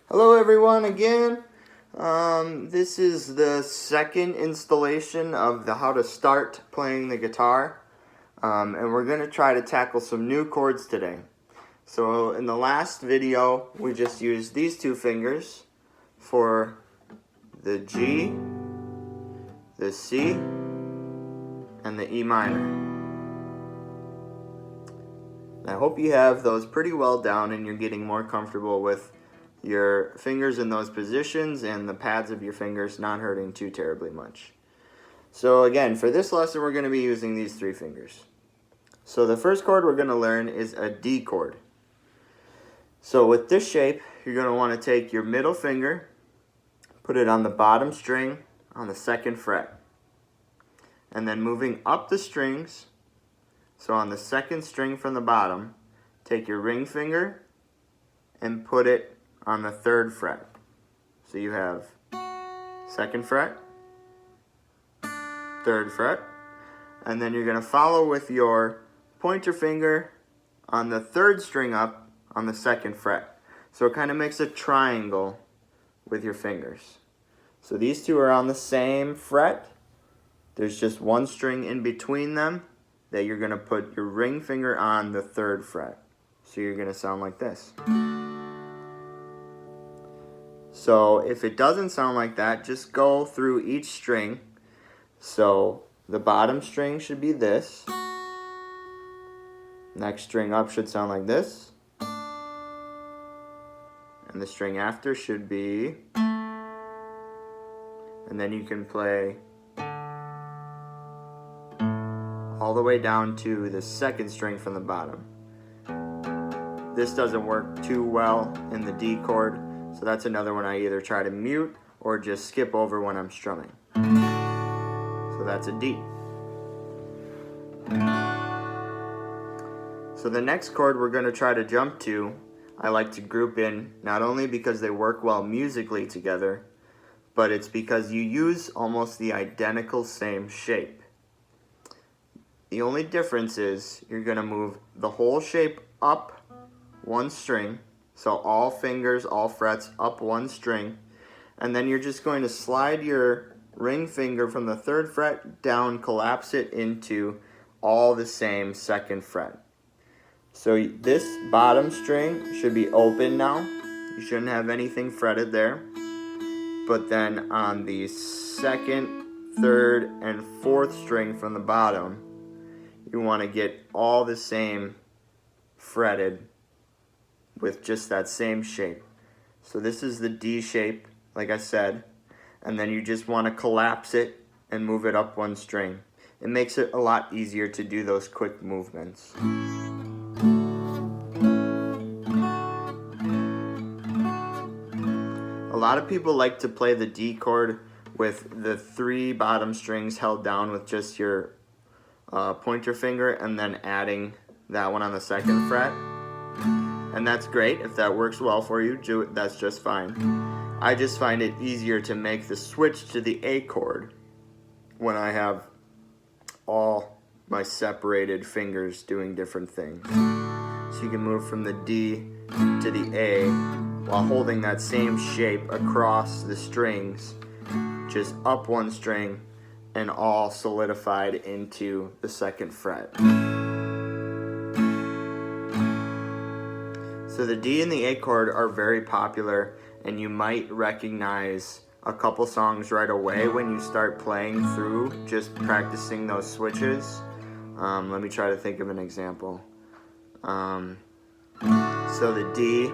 Hello everyone again. This is the second installation of the how to start playing the guitar. And we're going to try to tackle some new chords today. So in the last video, we just used these two fingers for the G, the C, and the E minor. I hope you have those pretty well down and you're getting more comfortable with your fingers in those positions and the pads of your fingers not hurting too terribly much. So again, for this lesson we're going to be using these three fingers. So the first chord we're going to learn is a D chord. So with this shape, you're going to want to take your middle finger, put it on the bottom string on the second fret, and then moving up the strings, so on the second string from the bottom, take your ring finger and put it on the third fret. So you have second fret, third fret, and then you're going to follow with your pointer finger on the third string up on the second fret. So it kind of makes a triangle with your fingers. So these two are on the same fret. There's just one string in between them that you're going to put your ring finger on the third fret. So you're going to sound like this. So if it doesn't sound like that, just go through each string. So the bottom string should be this. Next string up should sound like this. And the string after should be. And then you can play all the way down to the second string from the bottom. This doesn't work too well in the D chord, so that's another one I either try to mute or just skip over when I'm strumming. So that's a D. So the next chord we're going to try to jump to, I like to group in not only because they work well musically together, but it's because you use almost the identical same shape. The only difference is you're going to move the whole shape up one string, so all fingers, all frets up one string, and then you're just going to slide your ring finger from the third fret down, collapse it into all the same second fret. So this bottom string should be open now. You shouldn't have anything fretted there. But then on the second, third, and fourth string from the bottom, you want to get all the same fretted with just that same shape. So this is the D shape, like I said, and then you just want to collapse it and move it up one string. It makes it a lot easier to do those quick movements. A lot of people like to play the D chord with the three bottom strings held down with just your pointer finger and then adding that one on the second fret. And that's great. If that works well for you, that's just fine. I just find it easier to make the switch to the A chord when I have all my separated fingers doing different things. So you can move from the D to the A while holding that same shape across the strings, just up one string and all solidified into the second fret. So the D and the A chord are very popular, and you might recognize a couple songs right away when you start playing through just practicing those switches. Let me try to think of an example. So the D,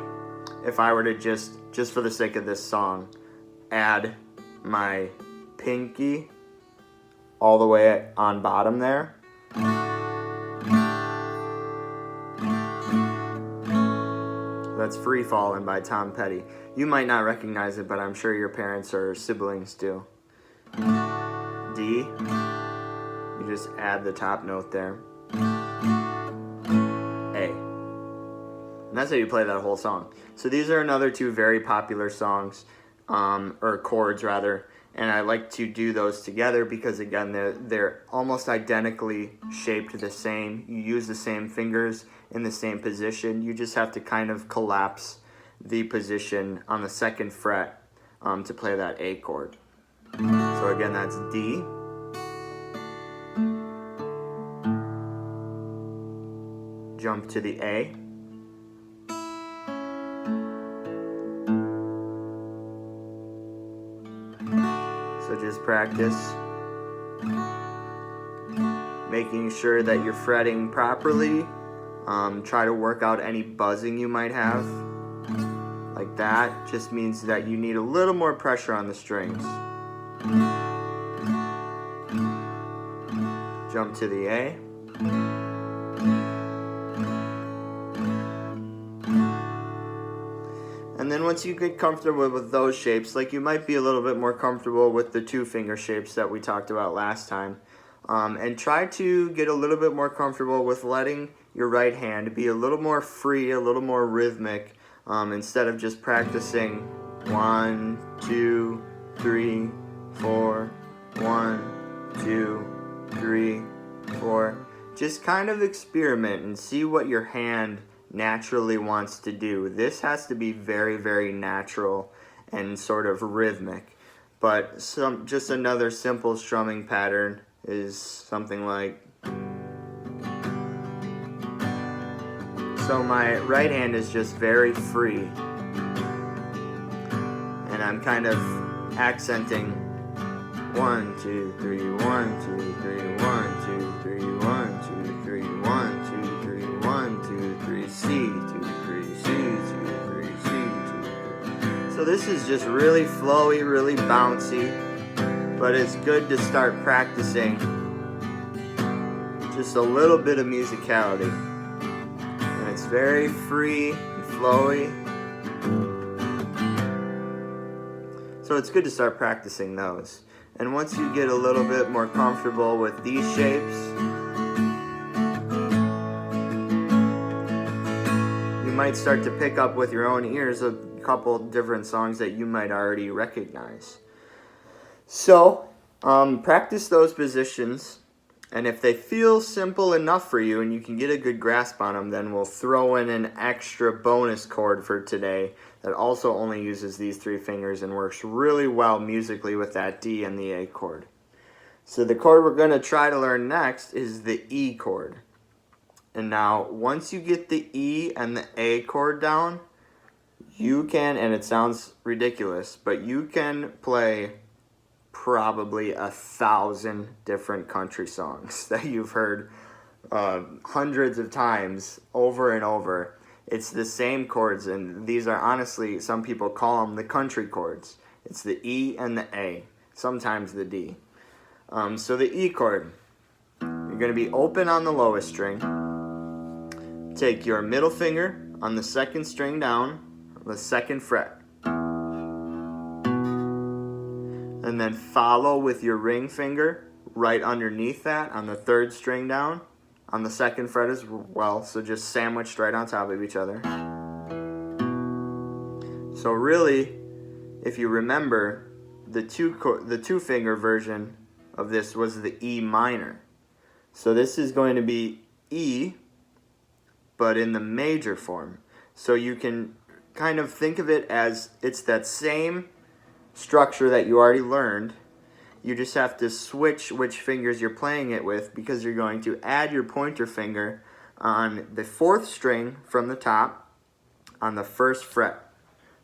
if I were to just for the sake of this song, add my pinky all the way on bottom there. That's Free Fallin' by Tom Petty. You might not recognize it, but I'm sure your parents or siblings do. D, you just add the top note there. A. And that's how you play that whole song. So these are another two very popular songs, or chords rather, and I like to do those together because again they're almost identically shaped the same. You use the same fingers in the same position. You just have to kind of collapse the position on the 2nd fret to play that A chord. So again, that's D, jump to the A, so just practice making sure that you're fretting properly. Try to work out any buzzing you might have. Like that just means that you need a little more pressure on the strings. Jump to the A. And then once you get comfortable with those shapes, like you might be a little bit more comfortable with the 2-finger shapes that we talked about last time. And try to get a little bit more comfortable with letting your right hand be a little more free, a little more rhythmic, instead of just practicing 1, 2, 3, 4, 1, 2, 3, 4. Just kind of experiment and see what your hand naturally wants to do. This has to be very, very natural and sort of rhythmic. But just another simple strumming pattern is something like, so my right hand is just very free, and I'm kind of accenting 1, 2, 3, 1, 2, 3, 1, 2, 3, 1, 2, 3, 1, 2, 3, 1, 2, 3, C, 2, 3, C, 2, 3, C, 2, 3. So this is just really flowy, really bouncy, but it's good to start practicing just a little bit of musicality. And it's very free and flowy. So it's good to start practicing those. And once you get a little bit more comfortable with these shapes, you might start to pick up with your own ears a couple different songs that you might already recognize. So, practice those positions, and if they feel simple enough for you and you can get a good grasp on them, then we'll throw in an extra bonus chord for today that also only uses these 3 fingers and works really well musically with that D and the A chord. So the chord we're going to try to learn next is the E chord. And now, once you get the E and the A chord down, you can, and it sounds ridiculous, but you can play probably 1,000 different country songs that you've heard hundreds of times over and over. It's the same chords, and these are honestly, some people call them the country chords. It's the E and the A, sometimes the D. So the E chord, you're going to be open on the lowest string. Take your middle finger on the 2nd string down, the 2nd fret. And then follow with your ring finger right underneath that on the 3rd string down, on the 2nd fret as well, so just sandwiched right on top of each other. So really, if you remember, the 2-finger version of this was the E minor. So this is going to be E, but in the major form. So you can kind of think of it as it's that same structure that you already learned. You just have to switch which fingers you're playing it with, because you're going to add your pointer finger on the 4th string from the top on the 1st fret.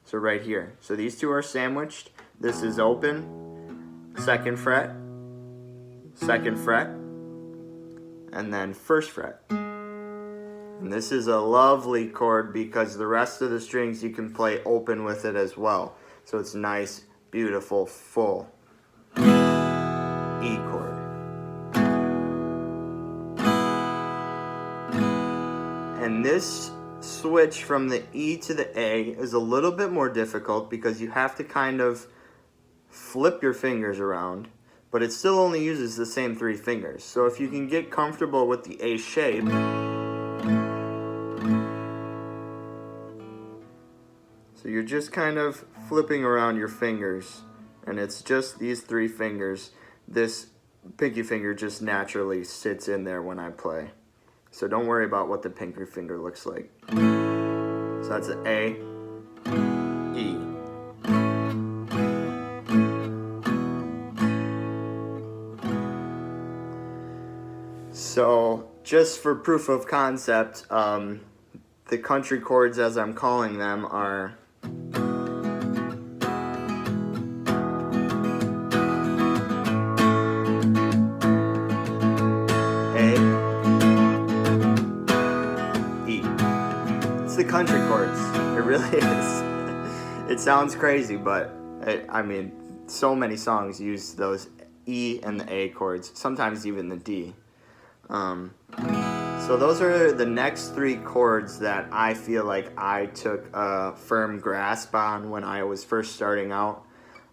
So right here. So these two are sandwiched. This is open, 2nd fret, 2nd fret, and then 1st fret. And this is a lovely chord because the rest of the strings you can play open with it as well. So it's nice, beautiful, full E chord. And this switch from the E to the A is a little bit more difficult because you have to kind of flip your fingers around, but it still only uses the same 3 fingers. So if you can get comfortable with the A shape, so you're just kind of flipping around your fingers, and it's just these 3 fingers. This pinky finger just naturally sits in there when I play. So don't worry about what the pinky finger looks like. So that's an A, So just for proof of concept, the country chords, as I'm calling them, are A, E. It's the country chords. It really is. It sounds crazy, but I mean, so many songs use those E and the A chords, sometimes even the D. So those are the next three chords that I feel like I took a firm grasp on when I was first starting out.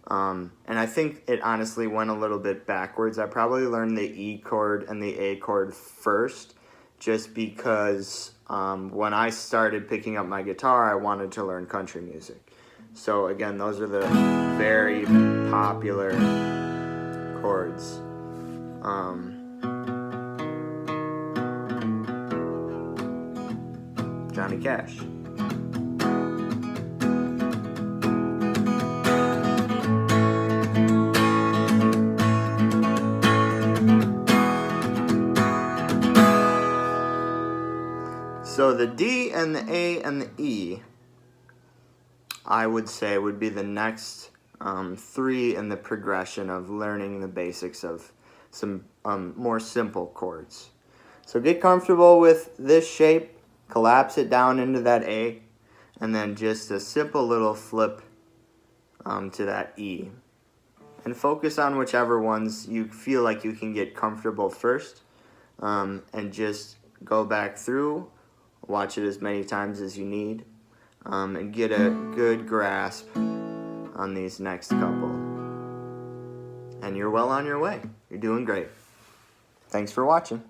And I think it honestly went a little bit backwards. I probably learned the E chord and the A chord first, just because when I started picking up my guitar, I wanted to learn country music. So again, those are the very popular chords. Johnny Cash. So the D and the A and the E, I would say, would be the next three in the progression of learning the basics of some more simple chords. So get comfortable with this shape, collapse it down into that A, and then just a simple little flip to that E. And focus on whichever ones you feel like you can get comfortable first, and just go back through, watch it as many times as you need, and get a good grasp on these next couple. And you're well on your way. You're doing great. Thanks for watching.